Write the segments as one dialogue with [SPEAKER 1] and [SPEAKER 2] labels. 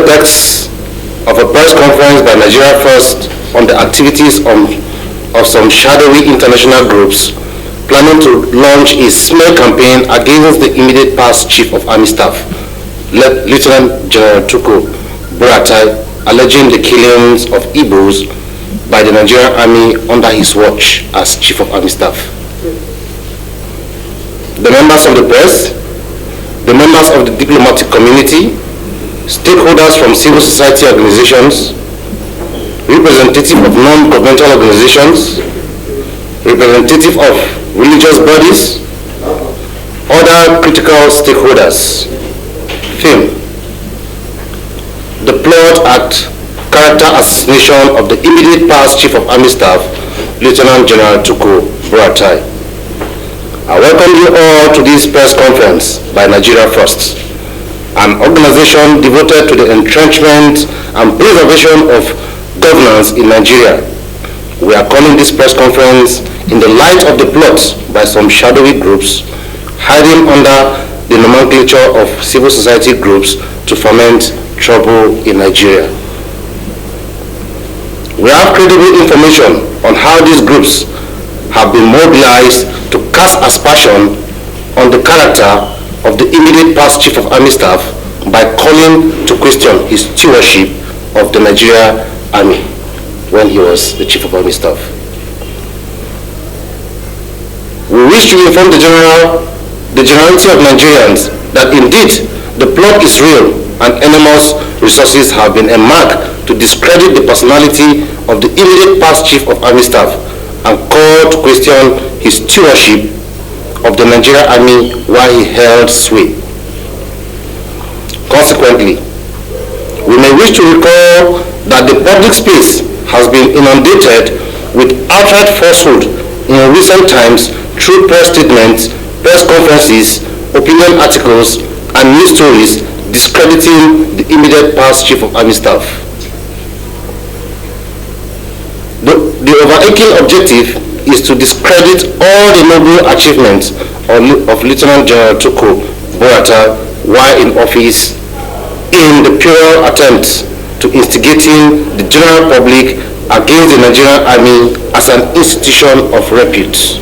[SPEAKER 1] pretext of a press conference by Nigeria First on the activities of some shadowy international groups planning to launch a smear campaign against the immediate past Chief of Army Staff, Lieutenant General Tukur Buratai, alleging the killings of Igbos by the Nigerian Army under his watch as Chief of Army Staff. The members of the press, the members of the diplomatic community, stakeholders from civil society organizations, representatives of non-governmental organizations, representatives of religious bodies, other critical stakeholders. Theme: the plot at character assassination of the immediate past Chief of Army Staff, Lieutenant General Tukur Buratai. I welcome you all to this press conference by Nigeria First, an organization devoted to the entrenchment and preservation of governance in Nigeria. We are calling this press conference in the light of the plots by some shadowy groups hiding under the nomenclature of civil society groups to foment trouble in Nigeria. We have credible information on how these groups have been mobilized to cast aspersion on the character of the immediate past Chief of Army Staff by calling to question his stewardship of the Nigeria Army when he was the Chief of Army Staff. We wish to inform the generality of Nigerians that indeed the plot is real and enormous resources have been earmarked to discredit the personality of the immediate past Chief of Army Staff and call to question his stewardship of the Nigerian Army while he held sway. Consequently, we may wish to recall that the public space has been inundated with outright falsehood in recent times through press statements, press conferences, opinion articles, and news stories discrediting the immediate past Chief of Army Staff. The overarching objective is to discredit all the noble achievements of Lieutenant General Tukur Buratai while in office, in the puerile attempt to instigating the general public against the Nigerian Army as an institution of repute.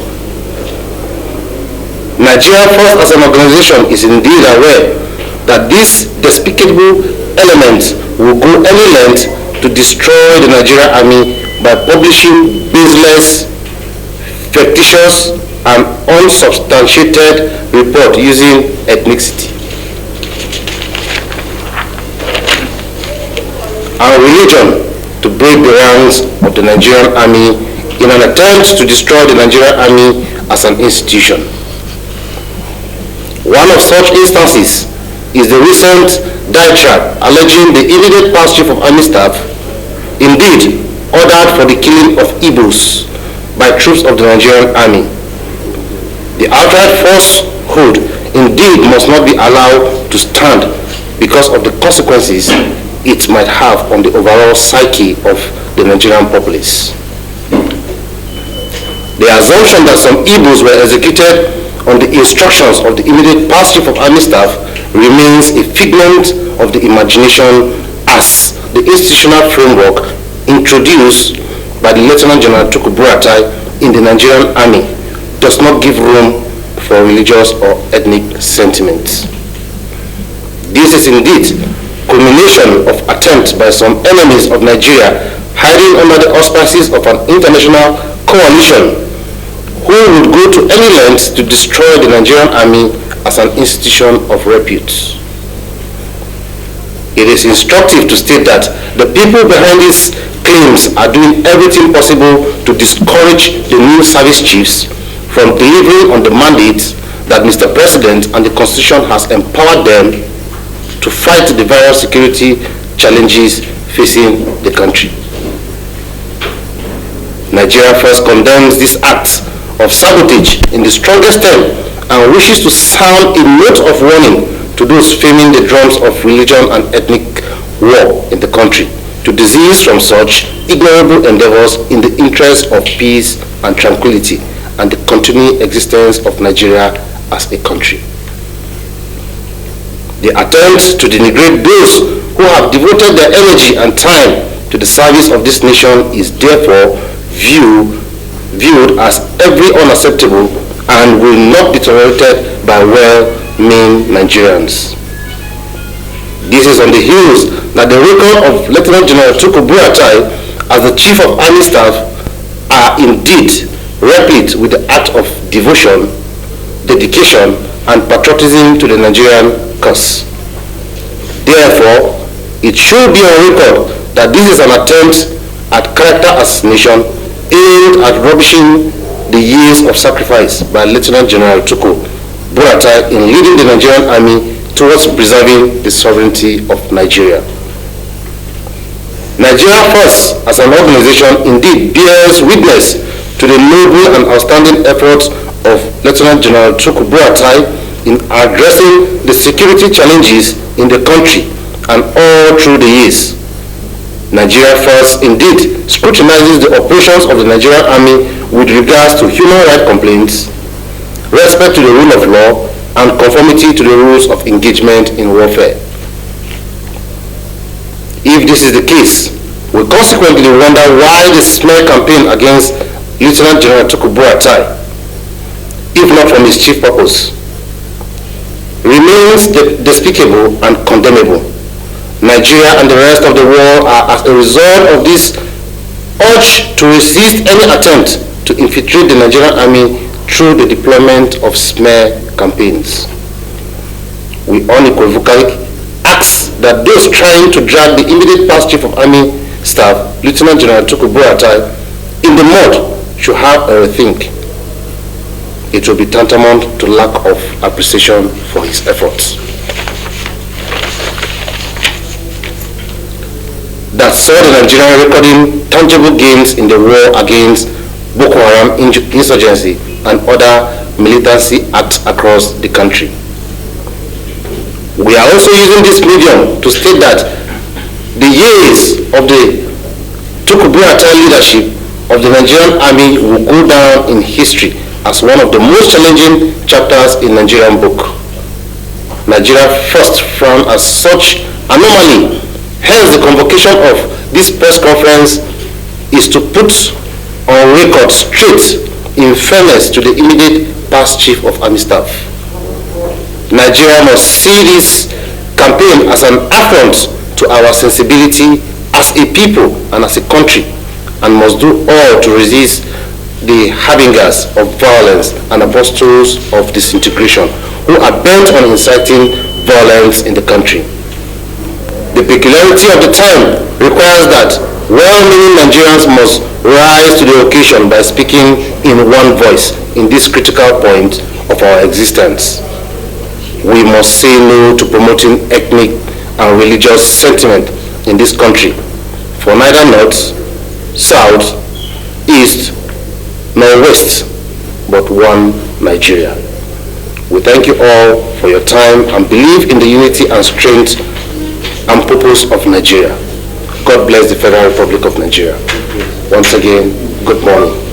[SPEAKER 1] Nigeria First as an organization is indeed aware that these despicable elements will go any length to destroy the Nigerian Army by publishing baseless, fictitious, and unsubstantiated report using ethnicity and religion to break the ranks of the Nigerian Army in an attempt to destroy the Nigerian Army as an institution. One of such instances is the recent diatribe alleging the immediate past Chief of Army Staff indeed ordered for the killing of Igbos by troops of the Nigerian Army. The outright falsehood indeed must not be allowed to stand because of the consequences it might have on the overall psyche of the Nigerian populace. The assumption that some Igbos were executed on the instructions of the immediate past Chief of Army Staff remains a figment of the imagination, as the institutional framework introduced by the Lieutenant General Tukur Buratai in the Nigerian Army does not give room for religious or ethnic sentiments. This is indeed culmination of attempts by some enemies of Nigeria hiding under the auspices of an international coalition who would go to any lengths to destroy the Nigerian Army as an institution of repute. It is instructive to state that the people behind these claims are doing everything possible to discourage the new service chiefs from delivering on the mandate that Mr. President and the Constitution has empowered them to fight the various security challenges facing the country. Nigeria First condemns this act of sabotage in the strongest term and wishes to sound a note of warning to those framing the drums of religion and ethnic war in the country to desist from such ignoble endeavors in the interest of peace and tranquility and the continuing existence of Nigeria as a country. The attempt to denigrate those who have devoted their energy and time to the service of this nation is therefore viewed as every unacceptable and will not be tolerated by well-meaning Nigerians. This is on the heels that the record of Lieutenant General Buratai as the Chief of Army Staff are indeed replete with the act of devotion, dedication, and patriotism to the Nigerian cause. Therefore, it should be on record that this is an attempt at character assassination aimed at rubbishing the years of sacrifice by Lieutenant General Buratai in leading the Nigerian Army towards preserving the sovereignty of Nigeria. Nigeria First as an organization indeed bears witness to the noble and outstanding efforts of Lieutenant General Buratai in addressing the security challenges in the country and all through the years. Nigeria First indeed scrutinizes the operations of the Nigerian Army with regards to human rights complaints, respect to the rule of law, and conformity to the rules of engagement in warfare. If this is the case, we consequently wonder why the smear campaign against Lieutenant General Buratai, if not from his chief purpose, remains despicable and condemnable. Nigeria and the rest of the world are, as a result of this, urged to resist any attempt to infiltrate the Nigerian Army through the deployment of smear campaigns. We unequivocally ask that those trying to drag the immediate past Chief of Army Staff, Lieutenant General Buratai, in the mud should have a rethink. It will be tantamount to lack of appreciation for his efforts. That saw the Nigerian recording tangible gains in the war against Boko Haram insurgency and other militancy acts across the country. We are also using this medium to state that the years of the Buratai leadership of the Nigerian Army will go down in history as one of the most challenging chapters in Nigerian book. Nigeria First frowned as such anomaly. Hence, the convocation of this press conference is to put on record straight in fairness to the immediate past Chief of Army Staff. Nigeria must see this campaign as an affront to our sensibility as a people and as a country, and must do all to resist the harbingers of violence and apostles of disintegration who are bent on inciting violence in the country. The peculiarity of the time requires that well-meaning Nigerians must rise to the occasion by speaking in one voice in this critical point of our existence. We must say no to promoting ethnic and religious sentiment in this country, for neither north, south, east, nor west, but one Nigeria. We thank you all for your time and believe in the unity and strength and purpose of Nigeria. God bless the Federal Republic of Nigeria. Once again, good morning.